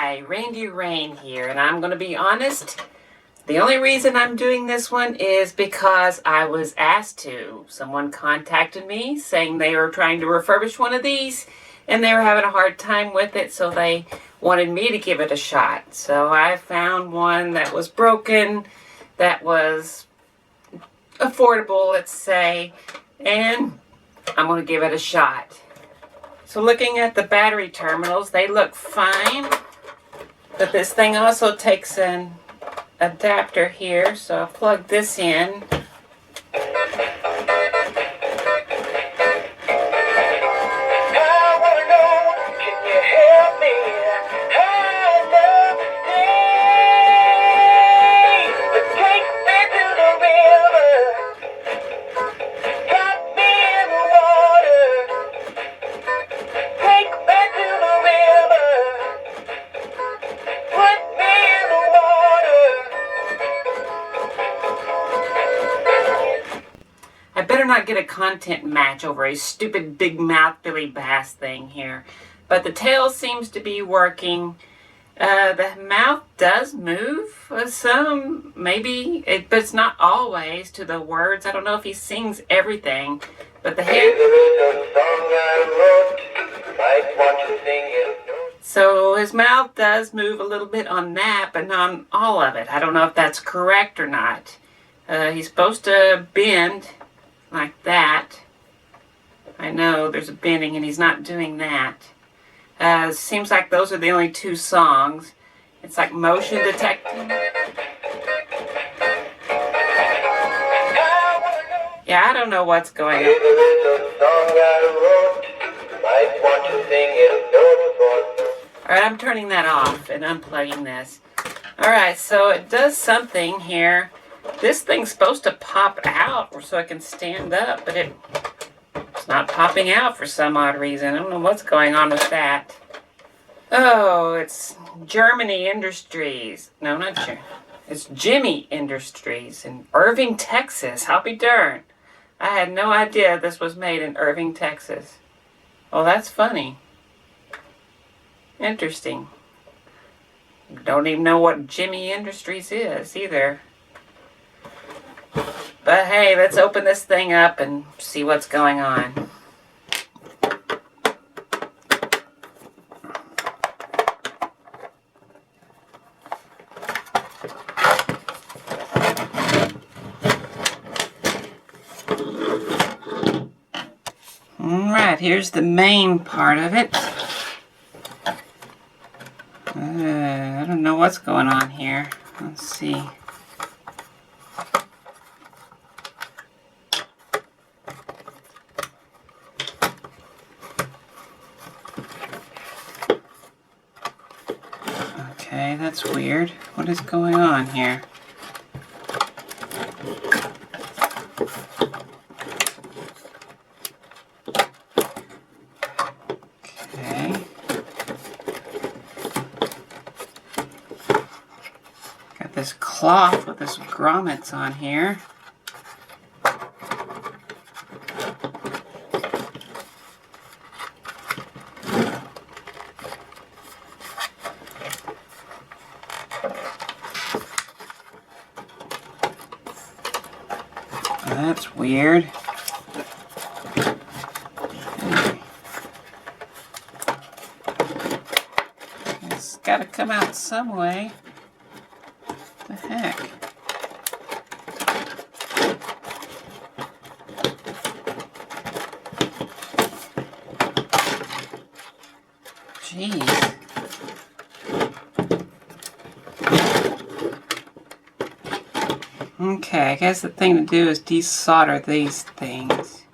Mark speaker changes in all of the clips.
Speaker 1: Hi, Reindeer Rain here, and I'm going to be honest. The only reason I'm doing this one is because I was asked to. Someone contacted me saying they were trying to refurbish one of these, and they were having a hard time with it, so they wanted me to give it a shot. So I found one that was broken, that was affordable, let's say, and I'm going to give it a shot. So looking at the battery terminals, they look fine, but this thing also takes an adapter here, so I'll plug this in. I better not get a content match over a stupid big mouth Billy Bass thing here. But the tail seems to be working. The mouth does move some, maybe, but it's not always to the words. I don't know if he sings everything, but the head. So his mouth does move a little bit on that, but not on all of it. I don't know if that's correct or not. He's supposed to bend like that. I know there's a bending and he's not doing that. Seems like those are the only two songs. It's like motion detecting. Yeah, I don't know what's going on. Alright, I'm turning that off and unplugging this. Alright, so it does something here. This thing's supposed to pop out so I can stand up, but it's not popping out for some odd reason. I don't know what's going on with that. Oh, it's Germany Industries. No, not Germany. It's Jimmy Industries in Irving, Texas. I'll be darned. I had no idea this was made in Irving, Texas. Oh, that's funny. Interesting. Don't even know what Jimmy Industries is either. But hey, let's open this thing up and see what's going on. Alright, here's the main part of it. I don't know what's going on here. Let's see. Okay, that's weird. What is going on here? Okay. Got this cloth with this grommets on here. That's weird. It's got to come out some way. What the heck? Jeez. Okay, I guess the thing to do is desolder these things.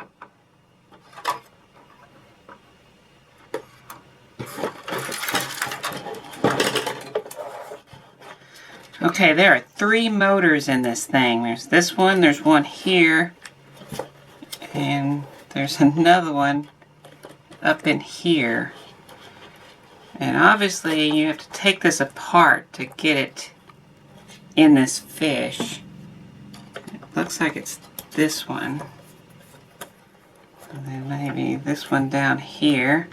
Speaker 1: Okay, there are 3 motors in this thing. There's this one, there's one here, and there's another one up in here. And obviously you have to take this apart to get it in this fish. Looks like it's this one. And then maybe this one down here.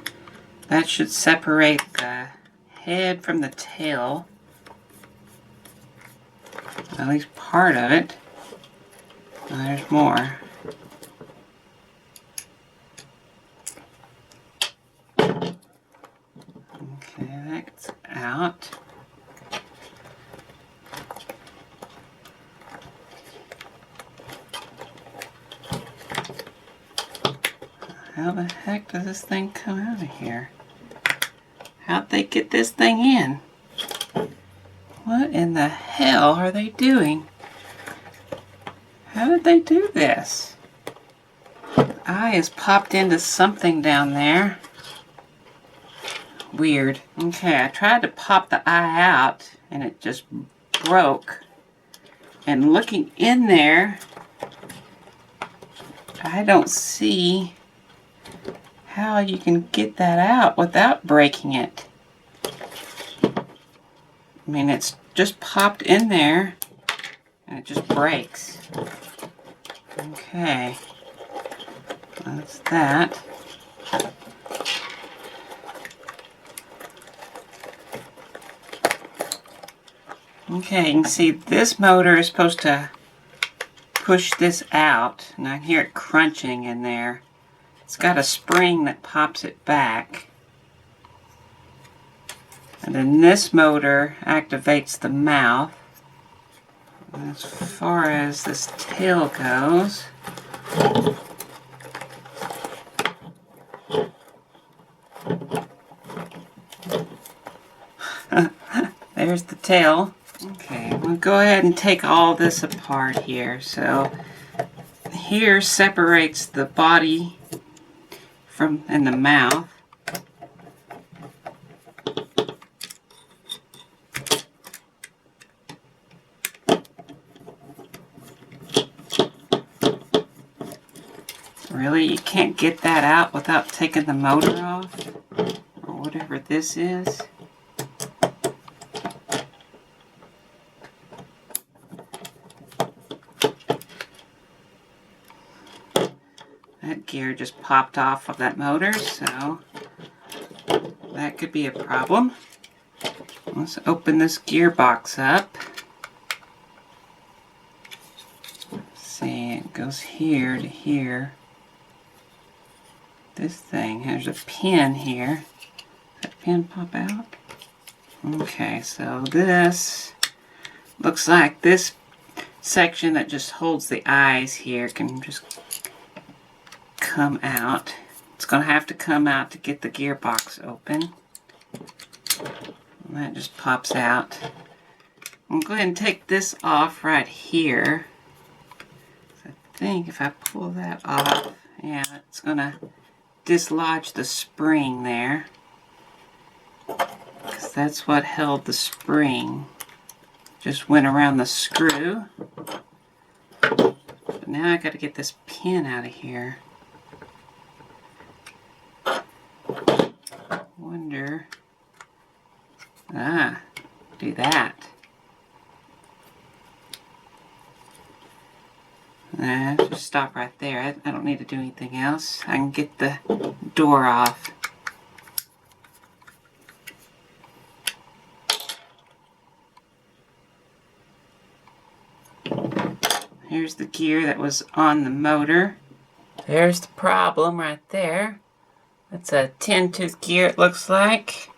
Speaker 1: That should separate the head from the tail. At least part of it. Oh, there's more. Okay, that's out. How the heck does this thing come out of here? How'd they get this thing in? What in the hell are they doing? How did they do this? The eye is popped into something down there. Weird. Okay, I tried to pop the eye out and it just broke. And looking in there, I don't see how you can get that out without breaking it. I mean, it's just popped in there and it just breaks. Okay, that's that. Okay, you can see this motor is supposed to push this out, and I hear it crunching in there. It's got a spring that pops it back. And then this motor activates the mouth. As far as this tail goes, there's the tail. Okay, we'll go ahead and take all this apart here. So here separates the body from and the mouth. Really, you can't get that out without taking the motor off, or whatever this is. That gear just popped off of that motor, so that could be a problem. Let's open this gearbox up. Let's see, it goes here to here. This thing has a pin here. Does that pin pop out? Okay, so this looks like this section that just holds the eyes here can just come out. It's going to have to come out to get the gearbox open. And that just pops out. I'm going to go ahead and take this off right here. I think if I pull that off, yeah, it's going to dislodge the spring there, because that's what held the spring. Just went around the screw. But now I got to get this pin out of here. Wonder. Do that. Just stop right there. I don't need to do anything else. I can get the door off. Here's the gear that was on the motor. There's the problem right there. That's a 10-tooth gear, it looks like.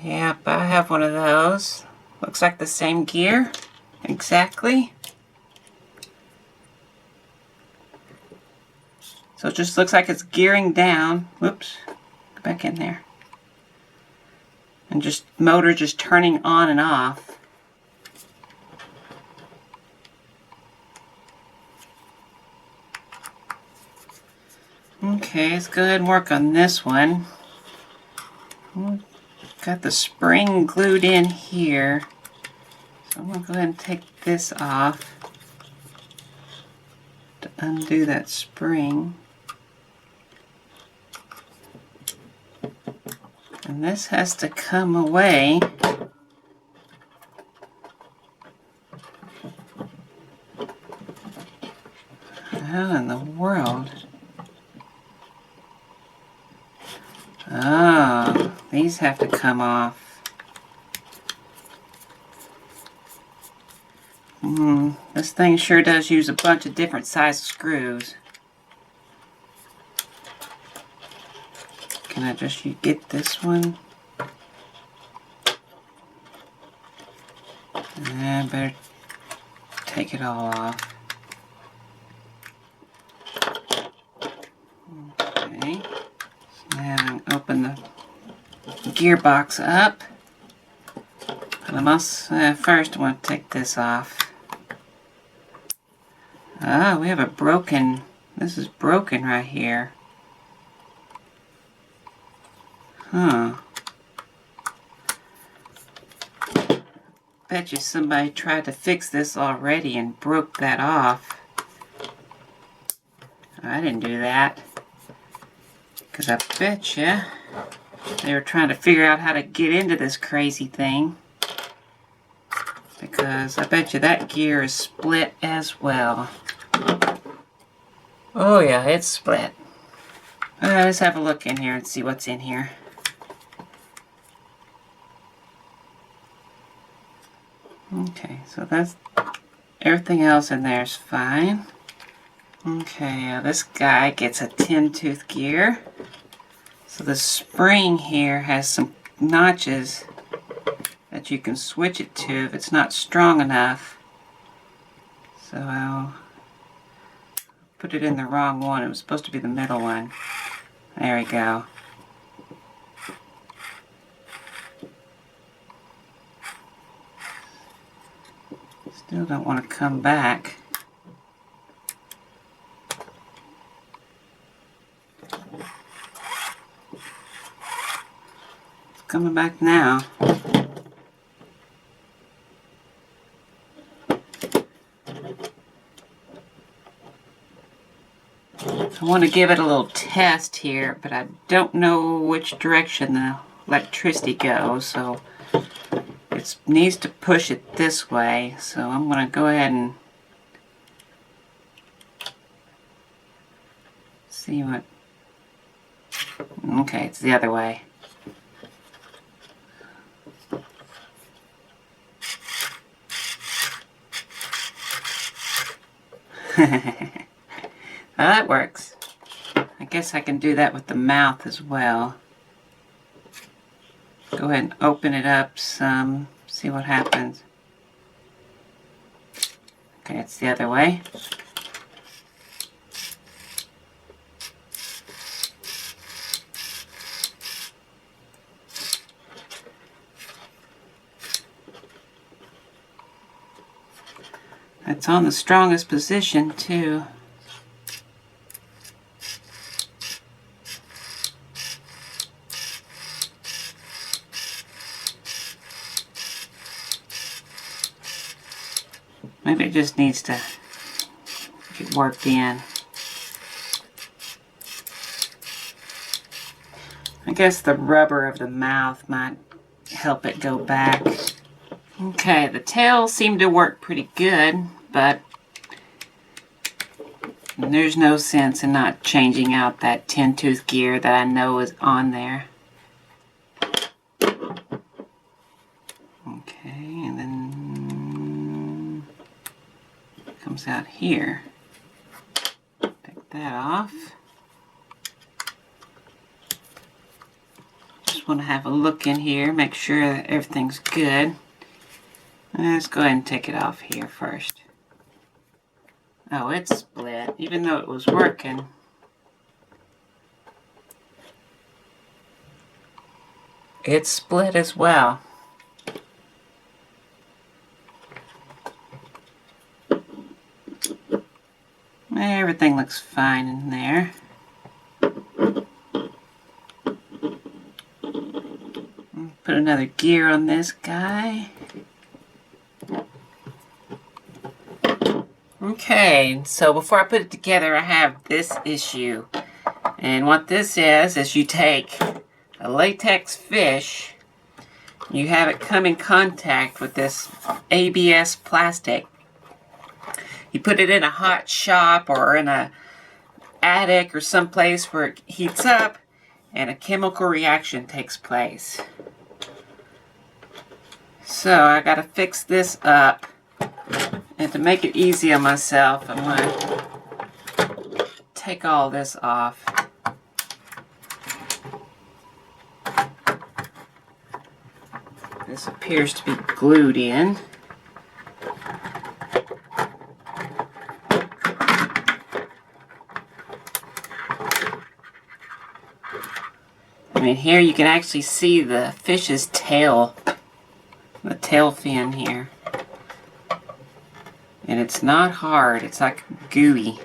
Speaker 1: Yep, I have one of those. Looks like the same gear. Exactly. So it just looks like it's gearing down. Whoops. Go back in there. And just motor just turning on and off. Okay, let's go ahead and work on this one. Got the spring glued in here. So I'm going to go ahead and take this off to undo that spring. And this has to come away. How in the world? Oh, these have to come off. This thing sure does use a bunch of different size screws. Can I just get this one? I better take it all off. Okay. So now I can open the gearbox up. But I must first I want to take this off. Ah, we have a broken. This is broken right here. Huh. Bet you somebody tried to fix this already and broke that off. I didn't do that. Because I bet you they were trying to figure out how to get into this crazy thing. Because I bet you that gear is split as well. Oh yeah, it's split. Let's have a look in here and see what's in here. Okay, so that's everything else in there is fine. Okay, this guy gets a 10-tooth gear. So the spring here has some notches that you can switch it to if it's not strong enough. So I'll put it in the wrong one. It was supposed to be the middle one. There we go. Still don't want to come back. It's coming back now. I want to give it a little test here, but I don't know which direction the electricity goes, so it needs to push it this way. So I'm going to go ahead and see what... Okay, it's the other way. Well, that works. I guess I can do that with the mouth as well. Go ahead and open it up some, see what happens. Okay, it's the other way. It's on the strongest position too. Maybe it just needs to get worked in. I guess the rubber of the mouth might help it go back. Okay, the tail seemed to work pretty good, but there's no sense in not changing out that 10-tooth gear that I know is on there. Okay, and then it comes out here. Take that off. Just want to have a look in here, make sure that everything's good. Let's go ahead and take it off here first. Oh, it's split, even though it was working. It's split as well. Everything looks fine in there. Put another gear on this guy. Okay, so before I put it together, I have this issue. And what this is you take a latex fish, you have it come in contact with this ABS plastic. You put it in a hot shop or in a attic or someplace where it heats up and a chemical reaction takes place. So I gotta fix this up And to make it easy on myself, I'm going to take all this off. This appears to be glued in. I mean, here you can actually see the fish's tail, the tail fin here. And it's not hard, it's like gooey.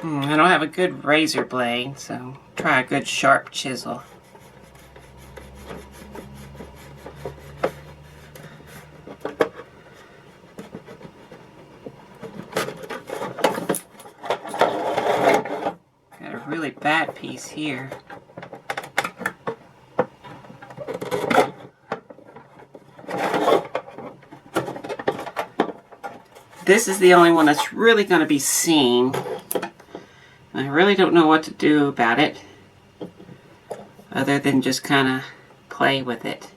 Speaker 1: I don't have a good razor blade, so try a good sharp chisel. Got a really bad piece here. This is the only one that's really going to be seen. I really don't know what to do about it other than just kind of play with it.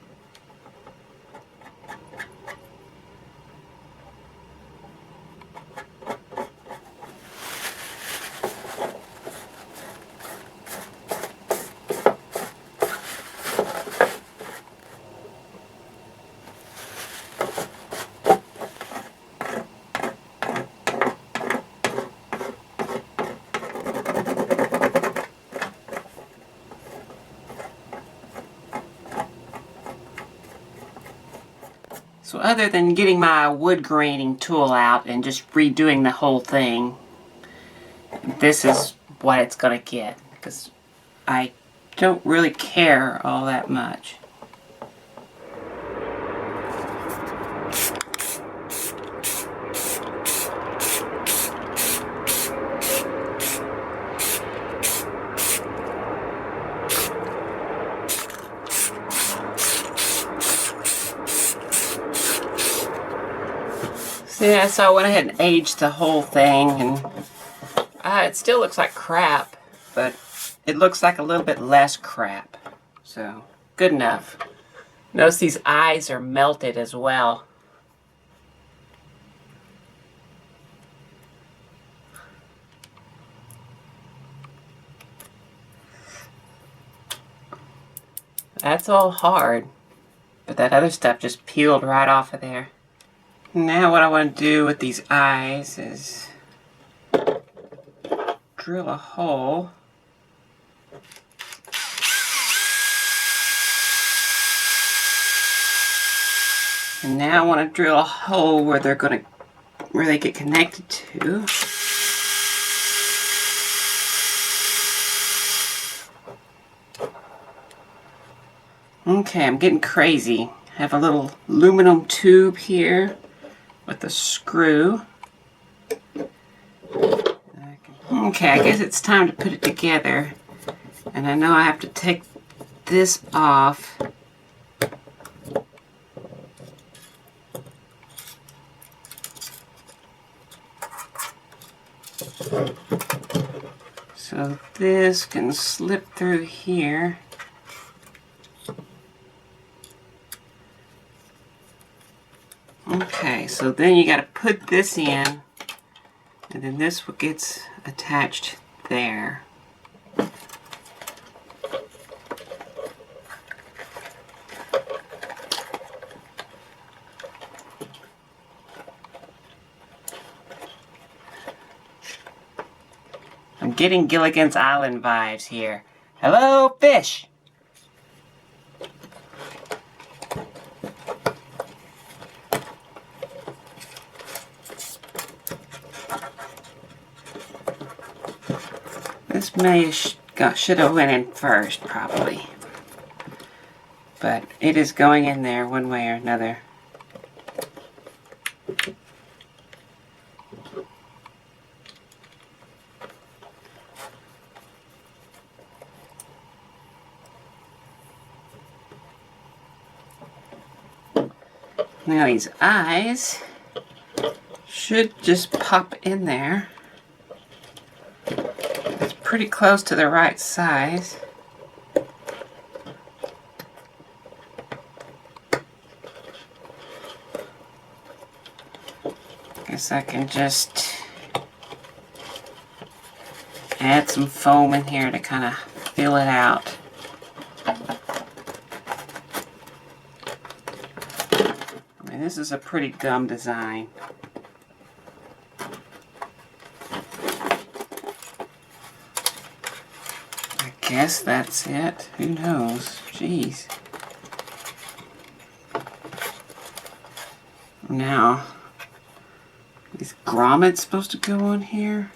Speaker 1: So other than getting my wood graining tool out and just redoing the whole thing, this is what it's going to get, because I don't really care all that much. Yeah, so I went ahead and aged the whole thing, and it still looks like crap, but it looks like a little bit less crap, so good enough. Notice these eyes are melted as well. That's all hard, but that other stuff just peeled right off of there. Now what I want to do with these eyes is drill a hole. And now I want to drill a hole where they get connected to. Okay, I'm getting crazy. I have a little aluminum tube here with a screw. Okay, I guess it's time to put it together. And I know I have to take this off. So this can slip through here. Okay, so then you got to put this in, and then this gets attached there. I'm getting Gilligan's Island vibes here. Hello, fish! This should have went in first, probably. But it is going in there one way or another. Now these eyes should just pop in there. pretty close to the right size. Guess I can just add some foam in here to kind of fill it out. I mean, this is a pretty dumb design. I guess that's it. Who knows? Jeez. Now, is grommets supposed to go on here?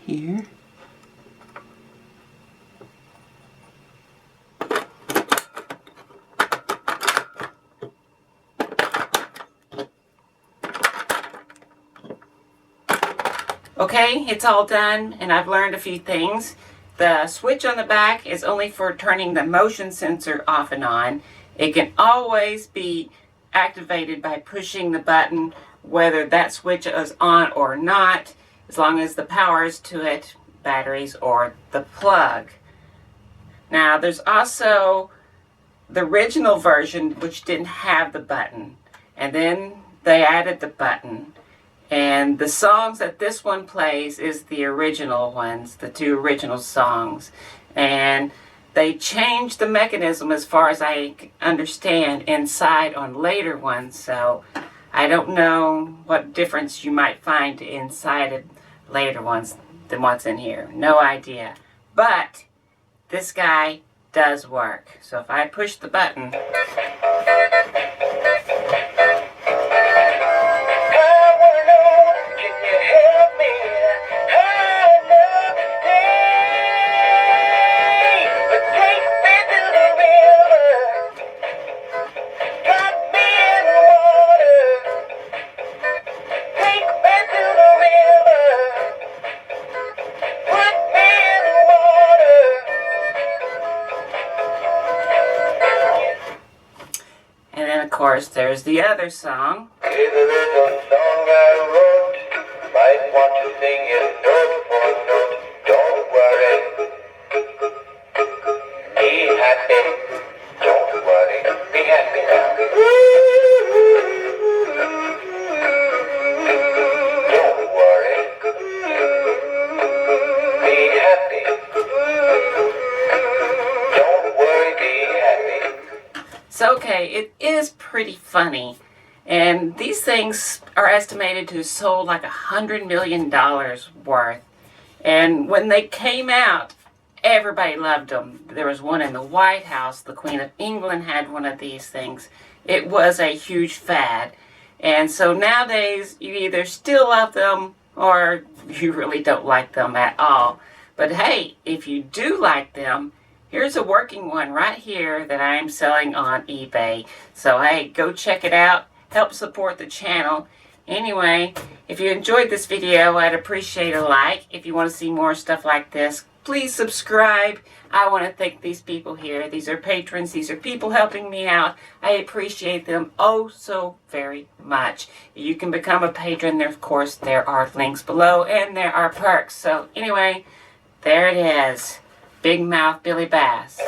Speaker 1: Here. Okay, it's all done, and I've learned a few things. The switch on the back is only for turning the motion sensor off and on. It can always be activated by pushing the button, whether that switch is on or not, as long as the power is to it, batteries or the plug. Now, there's also the original version, which didn't have the button, and then they added the button. And the songs that this one plays is the original ones, the two original songs. And they changed the mechanism, as far as I understand, inside on later ones. So I don't know what difference you might find inside of later ones than what's in here. No idea. But this guy does work. So if I push the button, and then of course there's the other song.
Speaker 2: Here's a little song I wrote. Might want to sing it note for note. Don't worry. Be happy. Don't worry. Be happy now. Don't worry. Be happy. Don't worry. Be happy.
Speaker 1: So okay, it is pretty funny. And these things are estimated to have sold like $100 million worth. And when they came out, everybody loved them. There was one in the White House. The Queen of England had one of these things. It was a huge fad. And so nowadays, you either still love them or you really don't like them at all. But hey, if you do like them, here's a working one right here that I am selling on eBay. So hey, go check it out. Help support the channel. Anyway, if you enjoyed this video, I'd appreciate a like. If you want to see more stuff like this, please subscribe. I want to thank these people here. These are patrons. These are people helping me out. I appreciate them oh so very much. You can become a patron. There, of course, there are links below and there are perks. So anyway, there it is. Big Mouth Billy Bass.